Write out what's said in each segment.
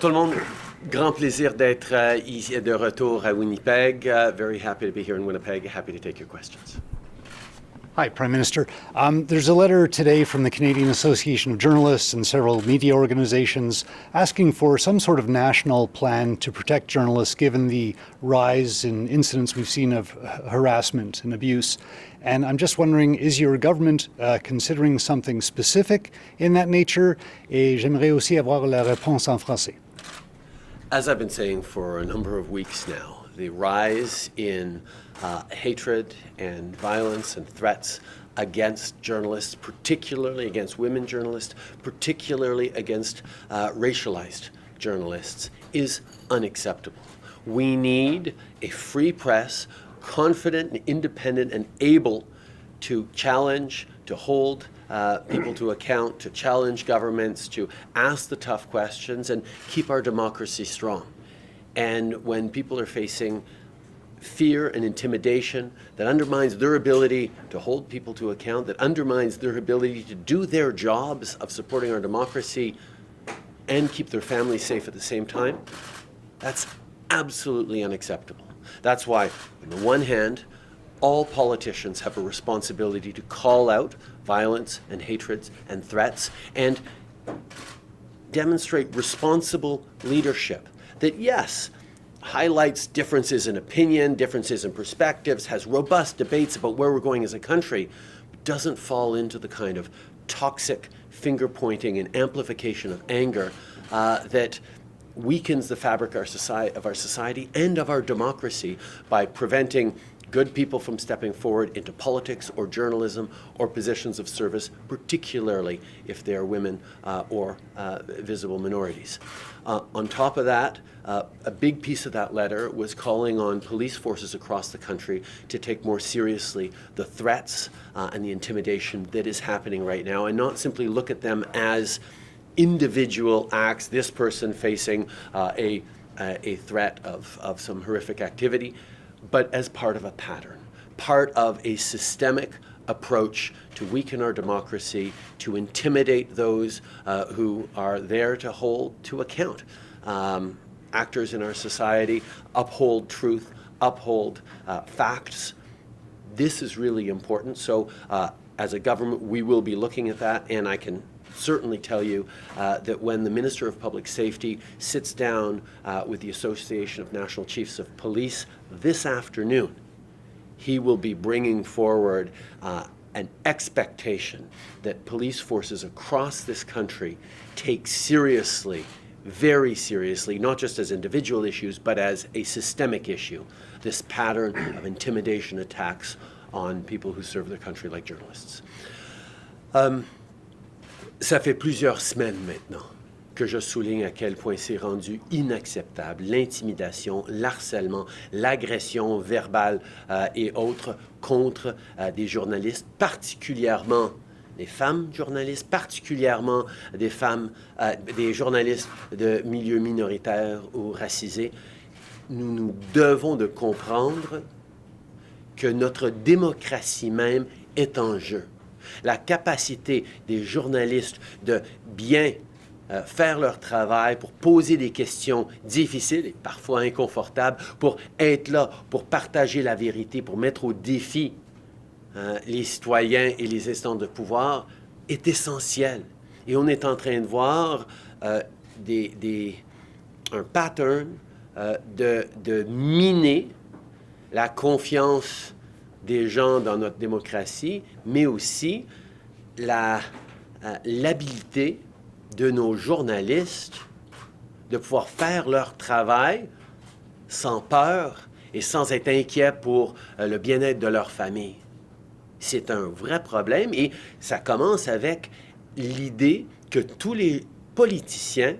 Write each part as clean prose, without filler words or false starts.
tout le monde, grand plaisir d'être ici de retour à Winnipeg. Very happy to be here in Winnipeg. Happy to take your questions. Hi, Prime Minister. There's a letter today from the Canadian Association of Journalists and several media organizations asking for some sort of national plan to protect journalists given the rise in incidents we've seen of harassment and abuse. And I'm just wondering, is your government considering something specific in that nature? Et j'aimerais aussi avoir la réponse en français. As I've been saying for a number of weeks now, the rise in hatred and violence and threats against journalists, particularly against women journalists, particularly against racialized journalists, is unacceptable. We need a free press, confident and independent and able to challenge, to hold people to account, to challenge governments, to ask the tough questions and keep our democracy strong. And when people are facing fear and intimidation that undermines their ability to hold people to account, that undermines their ability to do their jobs of supporting our democracy and keep their families safe at the same time, that's absolutely unacceptable. That's why, on the one hand, all politicians have a responsibility to call out violence and hatreds and threats and demonstrate responsible leadership that, yes, highlights differences in opinion, differences in perspectives, has robust debates about where we're going as a country, but doesn't fall into the kind of toxic finger-pointing and amplification of anger that weakens the fabric of our society and of our democracy by preventing good people from stepping forward into politics or journalism or positions of service, particularly if they are women or visible minorities. On top of that, a big piece of that letter was calling on police forces across the country to take more seriously the threats and the intimidation that is happening right now and not simply look at them as individual acts, this person facing a threat of some horrific activity, but as part of a pattern, part of a systemic approach to weaken our democracy, to intimidate those who are there to hold to account. Actors in our society uphold truth, uphold facts. This is really important. So as a government, we will be looking at that, and I can certainly tell you that when the Minister of Public Safety sits down with the Association of National Chiefs of Police this afternoon, he will be bringing forward an expectation that police forces across this country take seriously, very seriously, not just as individual issues, but as a systemic issue, this pattern of intimidation attacks on people who serve their country like journalists. Ça fait plusieurs semaines maintenant que je souligne à quel point c'est rendu inacceptable l'intimidation, l'harcèlement, l'agression verbale et autres contre des journalistes, particulièrement des femmes journalistes, particulièrement des femmes, des journalistes de milieux minoritaires ou racisés. Nous devons de comprendre que notre démocratie même est en jeu. La capacité des journalistes de bien faire leur travail, pour poser des questions difficiles et parfois inconfortables, pour être là, pour partager la vérité, pour mettre au défi les citoyens et les instances de pouvoir, est essentiel. Et on est en train de voir un pattern de miner la confiance des gens dans notre démocratie, mais aussi l'habilité de nos journalistes de pouvoir faire leur travail sans peur et sans être inquiets pour le bien-être de leur famille. C'est un vrai problème et ça commence avec l'idée que tous les politiciens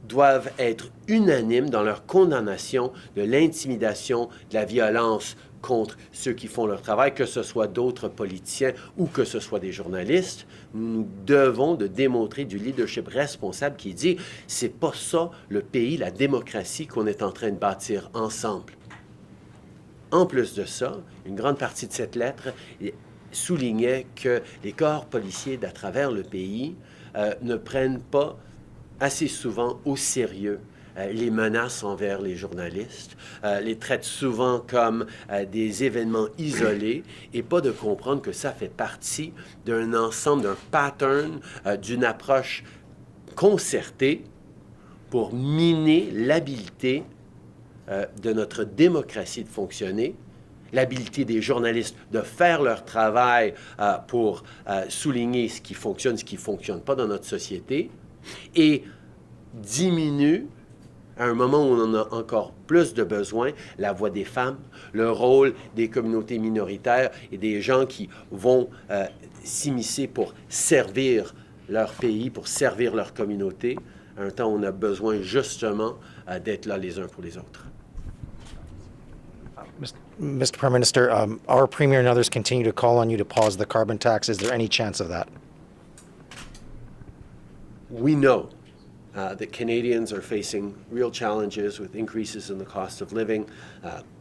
doivent être unanimes dans leur condamnation de l'intimidation, de la violence contre ceux qui font leur travail, que ce soit d'autres politiciens ou que ce soit des journalistes. Nous devons de démontrer du leadership responsable qui dit « c'est pas ça le pays, la démocratie qu'on est en train de bâtir ensemble ». En plus de ça, une grande partie de cette lettre soulignait que les corps policiers d'à travers le pays ne prennent pas assez souvent au sérieux les menaces envers les journalistes, les traitent souvent comme des événements isolés et pas de comprendre que ça fait partie d'un ensemble, d'un pattern, d'une approche concertée pour miner l'habilité de notre démocratie de fonctionner, l'habilité des journalistes de faire leur travail pour souligner ce qui fonctionne, ce qui ne fonctionne pas dans notre société, et diminue, à un moment où on en a encore plus de besoin, la voix des femmes, le rôle des communautés minoritaires et des gens qui vont s'immiscer pour servir leur pays, pour servir leur communauté, à un temps où on a besoin justement d'être là les uns pour les autres. Mr. Prime Minister, our Premier and others continue to call on you to pause the carbon tax. Is there any chance of that? We know that Canadians are facing real challenges with increases in the cost of living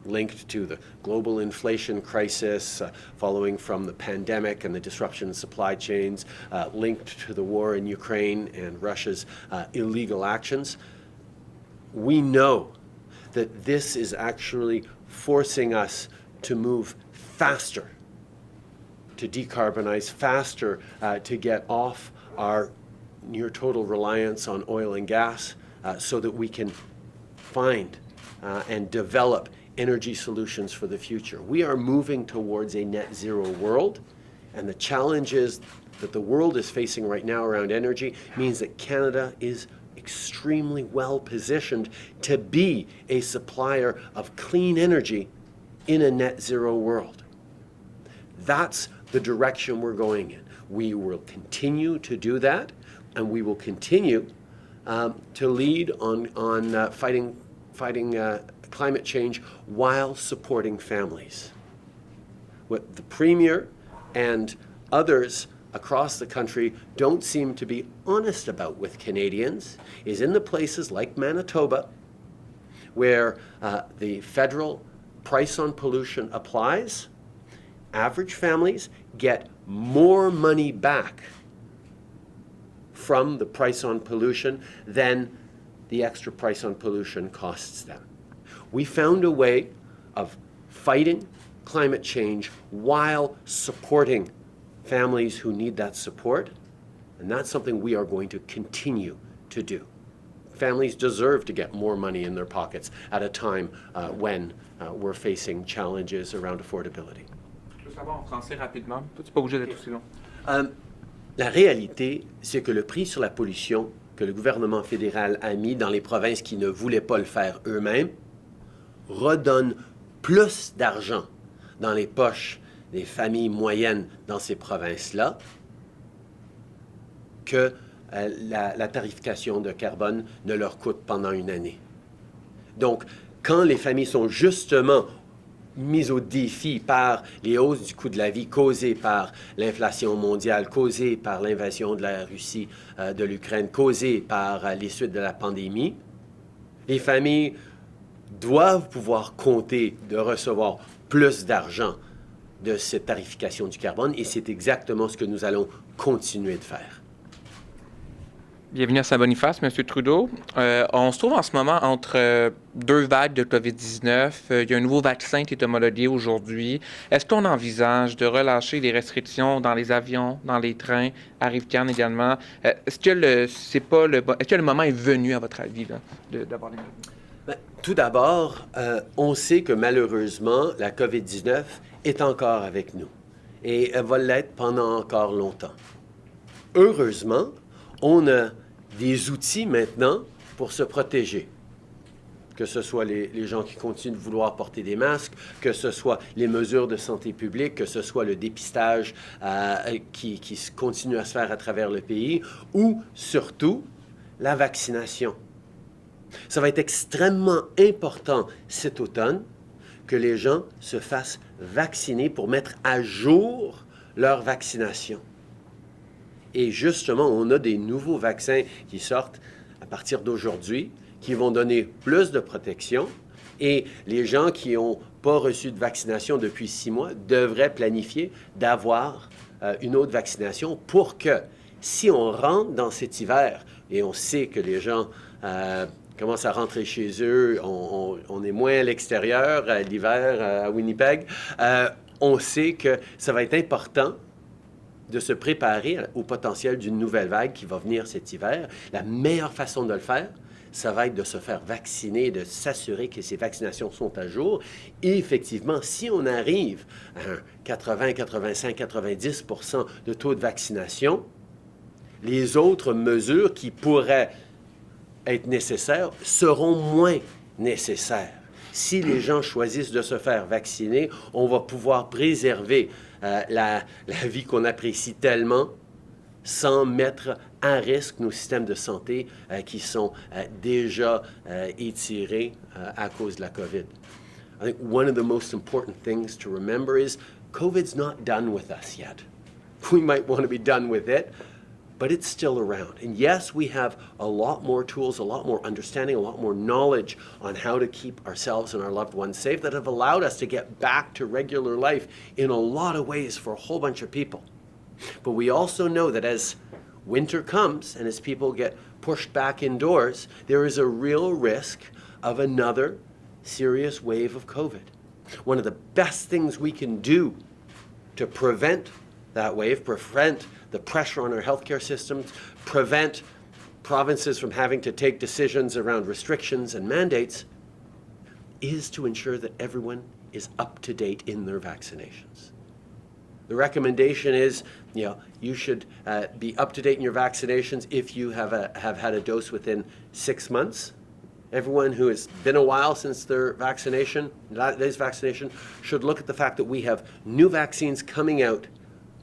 linked to the global inflation crisis following from the pandemic and the disruption in supply chains, linked to the war in Ukraine and Russia's illegal actions. We know that this is actually forcing us to move faster, to decarbonize faster, to get off our near total reliance on oil and gas so that we can find and develop energy solutions for the future. We are moving towards a net zero world, and the challenges that the world is facing right now around energy means that Canada is extremely well positioned to be a supplier of clean energy in a net zero world. That's the direction we're going in. We will continue to do that, and we will continue to lead on fighting climate change while supporting families. What the Premier and others across the country don't seem to be honest about with Canadians is in the places like Manitoba, where the federal price on pollution applies, average families get more money back from the price on pollution than the extra price on pollution costs them. We found a way of fighting climate change while supporting families who need that support, and that's something we are going to continue to do. Families deserve to get more money in their pockets at a time when we're facing challenges around affordability. Je veux savoir en français rapidement. Tu n'es pas obligé d'être aussi long. La réalité, c'est que le prix sur la pollution que le gouvernement fédéral a mis dans les provinces qui ne voulaient pas le faire eux-mêmes redonne plus d'argent dans les poches des familles moyennes dans ces provinces-là que la tarification de carbone ne leur coûte pendant une année. Donc, quand les familles sont justement mises au défi par les hausses du coût de la vie causées par l'inflation mondiale, causées par l'invasion de la Russie, de l'Ukraine, causées par les suites de la pandémie, les familles doivent pouvoir compter de recevoir plus d'argent de cette tarification du carbone, et c'est exactement ce que nous allons continuer de faire. Bienvenue à Saint-Boniface, M. Trudeau. On se trouve en ce moment entre deux vagues de COVID-19. Il y a un nouveau vaccin qui est homologué aujourd'hui. Est-ce qu'on envisage de relâcher les restrictions dans les avions, dans les trains, à Rive-Cannes également? Est-ce que le moment est venu, à votre avis, là, d'avoir les... Bien, tout d'abord, on sait que malheureusement, la COVID-19 est encore avec nous et elle va l'être pendant encore longtemps. Heureusement, on a des outils maintenant pour se protéger. Que ce soit les gens qui continuent de vouloir porter des masques, que ce soit les mesures de santé publique, que ce soit le dépistage qui continue à se faire à travers le pays, ou surtout la vaccination. Ça va être extrêmement important cet automne que les gens se fassent vacciner pour mettre à jour leur vaccination. Et justement, on a des nouveaux vaccins qui sortent à partir d'aujourd'hui, qui vont donner plus de protection. Et les gens qui n'ont pas reçu de vaccination depuis 6 mois devraient planifier d'avoir une autre vaccination pour que, si on rentre dans cet hiver et on sait que les gens commencent à rentrer chez eux, on est moins à l'extérieur l'hiver à Winnipeg, on sait que ça va être important de se préparer au potentiel d'une nouvelle vague qui va venir cet hiver. La meilleure façon de le faire, ça va être de se faire vacciner, de s'assurer que ces vaccinations sont à jour. Et effectivement, si on arrive à un 80, 85, 90% de taux de vaccination, les autres mesures qui pourraient être nécessaires seront moins nécessaires. Si les gens choisissent de se faire vacciner, on va pouvoir préserver la vie qu'on apprécie tellement sans mettre en risque nos systèmes de santé qui sont déjà étirés à cause de la COVID. I think one of the most important things to remember is COVID's not done with us yet. We might want to be done with it, but it's still around. And yes, we have a lot more tools, a lot more understanding, a lot more knowledge on how to keep ourselves and our loved ones safe that have allowed us to get back to regular life in a lot of ways for a whole bunch of people. But we also know that as winter comes and as people get pushed back indoors, there is a real risk of another serious wave of COVID. One of the best things we can do to prevent that wave, prevent the pressure on our healthcare systems, prevent provinces from having to take decisions around restrictions and mandates, is to ensure that everyone is up to date in their vaccinations. The recommendation is, you should be up to date in your vaccinations if you have had a dose within 6 months. Everyone who has been a while since their vaccination should look at the fact that we have new vaccines coming out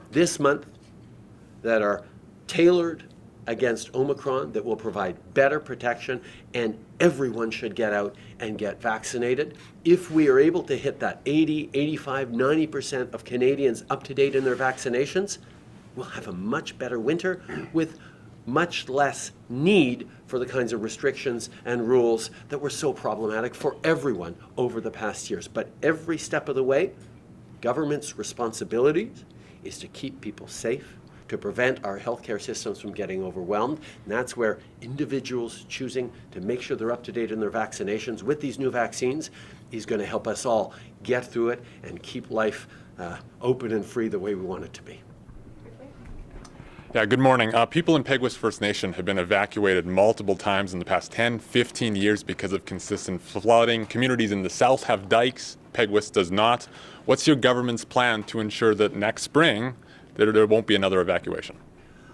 this month that are tailored against Omicron, that will provide better protection, and everyone should get out and get vaccinated. If we are able to hit that 80, 85, 90% of Canadians up to date in their vaccinations, we'll have a much better winter with much less need for the kinds of restrictions and rules that were so problematic for everyone over the past years. But every step of the way, government's responsibility is to keep people safe, to prevent our healthcare systems from getting overwhelmed. And that's where individuals choosing to make sure they're up to date in their vaccinations with these new vaccines is going to help us all get through it and keep life open and free the way we want it to be. Yeah, good morning. People in Peguis First Nation have been evacuated multiple times in the past 10, 15 years because of consistent flooding. Communities in the south have dikes, Peguis does not. What's your government's plan to ensure that next spring there won't be another evacuation?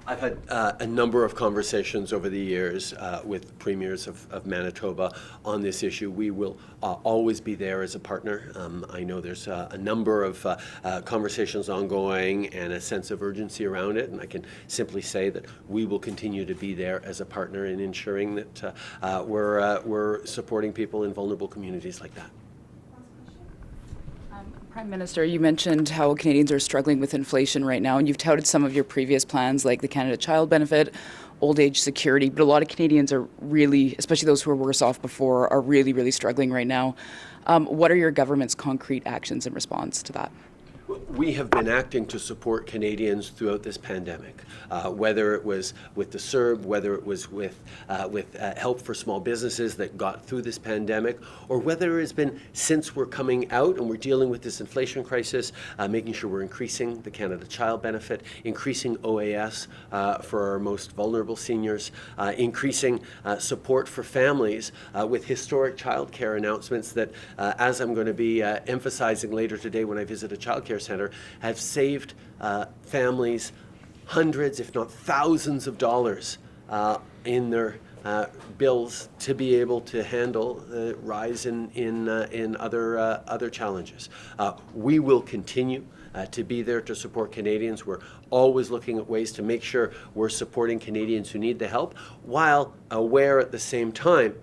I've had a number of conversations over the years with premiers of Manitoba on this issue. We will always be there as a partner. I know there's a number of conversations ongoing and a sense of urgency around it, and I can simply say that we will continue to be there as a partner in ensuring that we're supporting people in vulnerable communities like that. Prime Minister, you mentioned how Canadians are struggling with inflation right now, and you've touted some of your previous plans like the Canada Child Benefit, old age security, but a lot of Canadians are really, especially those who were worse off before, are really, really struggling right now. What are your government's concrete actions in response to that? We have been acting to support Canadians throughout this pandemic, whether it was with the CERB, whether it was with help for small businesses that got through this pandemic, or whether it's been since we're coming out and we're dealing with this inflation crisis, making sure we're increasing the Canada Child Benefit, increasing OAS for our most vulnerable seniors, increasing support for families with historic childcare announcements that, as I'm going to be emphasizing later today when I visit a childcare center, have saved families hundreds, if not thousands of dollars in their bills to be able to handle the rise in other challenges. We will continue to be there to support Canadians. We're always looking at ways to make sure we're supporting Canadians who need the help, while aware at the same time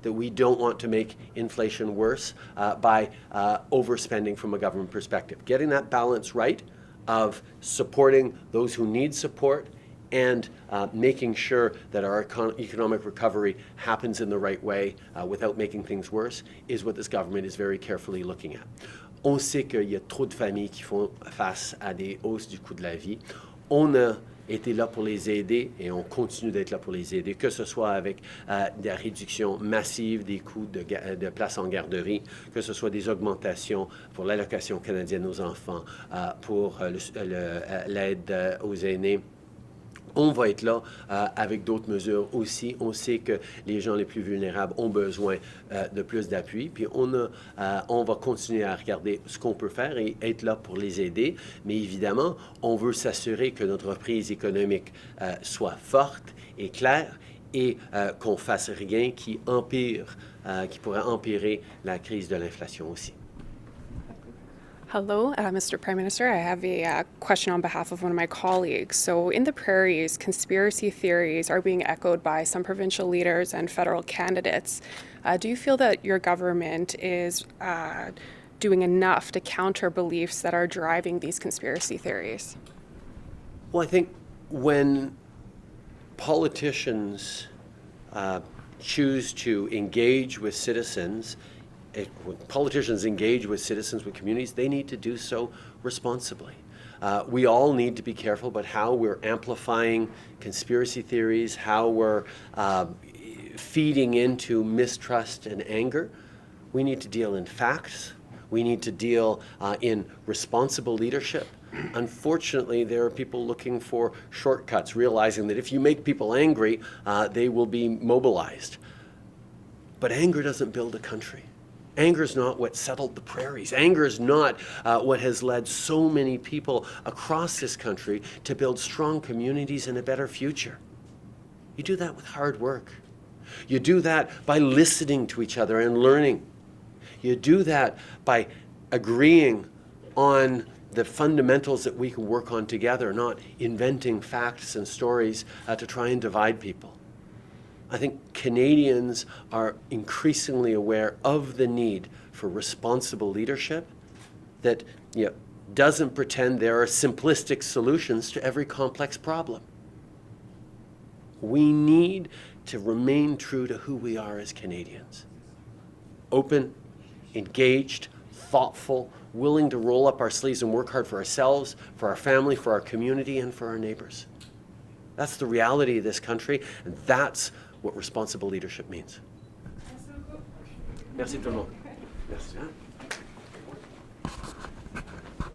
that we don't want to make inflation worse by overspending from a government perspective. Getting that balance right of supporting those who need support and making sure that our economic recovery happens in the right way without making things worse is what this government is very carefully looking at. On sait qu'il y a trop de familles qui font face à des hausses du coût de la vie. On a été là pour les aider et on continue d'être là pour les aider, que ce soit avec des réductions massives des coûts de places en garderie, que ce soit des augmentations pour l'allocation canadienne aux enfants, pour l'aide aux aînés. On va être là avec d'autres mesures aussi. On sait que les gens les plus vulnérables ont besoin de plus d'appui. Puis on va continuer à regarder ce qu'on peut faire et être là pour les aider. Mais évidemment, on veut s'assurer que notre reprise économique soit forte et claire et qu'on fasse rien qui empire, qui pourrait empirer la crise de l'inflation aussi. Hello, Mr. Prime Minister. I have a question on behalf of one of my colleagues. So, in the prairies, conspiracy theories are being echoed by some provincial leaders and federal candidates. Do you feel that your government is doing enough to counter beliefs that are driving these conspiracy theories? Well, I think when politicians choose to engage with citizens, when politicians engage with citizens, with communities, they need to do so responsibly. We all need to be careful about how we're amplifying conspiracy theories, how we're feeding into mistrust and anger. We need to deal in facts. We need to deal in responsible leadership. Unfortunately, there are people looking for shortcuts, realizing that if you make people angry, they will be mobilized. But anger doesn't build a country. Anger is not what settled the prairies. Anger is not what has led so many people across this country to build strong communities and a better future. You do that with hard work. You do that by listening to each other and learning. You do that by agreeing on the fundamentals that we can work on together, not inventing facts and stories to try and divide people. I think Canadians are increasingly aware of the need for responsible leadership that doesn't pretend there are simplistic solutions to every complex problem. We need to remain true to who we are as Canadians. Open, engaged, thoughtful, willing to roll up our sleeves and work hard for ourselves, for our family, for our community, and for our neighbors. That's the reality of this country, and that's what responsible leadership means. Merci tout le monde. Merci.